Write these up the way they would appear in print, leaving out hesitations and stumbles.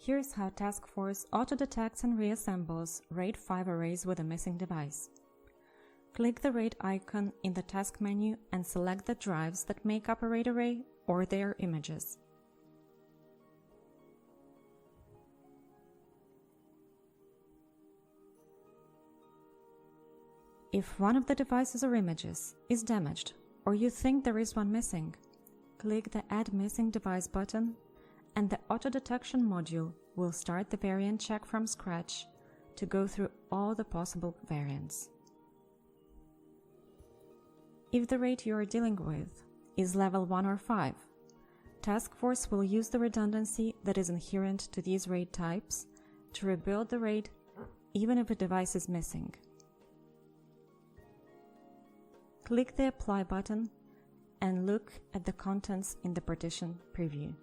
Here's how TaskForce auto-detects and reassembles RAID 5 arrays with a missing device. Click the RAID icon in the task menu and select the drives that make up a RAID array or their images. If one of the devices or images is damaged or you think there is one missing, click the Add Missing Device button and the Auto Detection module will start the variant check from scratch to go through all the possible variants. If the RAID you are dealing with is level 1 or 5, TaskForce will use the redundancy that is inherent to these RAID types to rebuild the RAID even if a device is missing. Click the Apply button and look at the contents in the partition preview.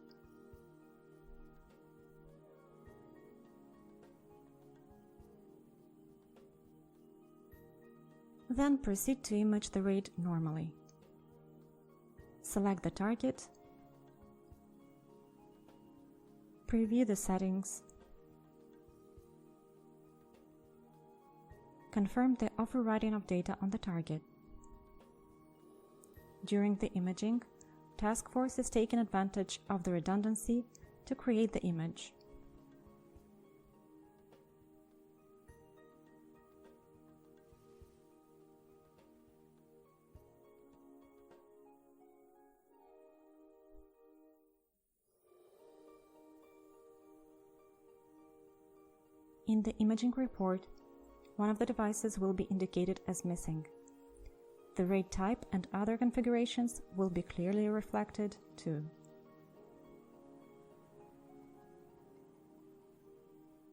Then proceed to image the RAID normally. Select the target, preview the settings, confirm the overwriting of data on the target. During the imaging, TaskForce is taking advantage of the redundancy to create the image. In the imaging report, one of the devices will be indicated as missing. The RAID type and other configurations will be clearly reflected too.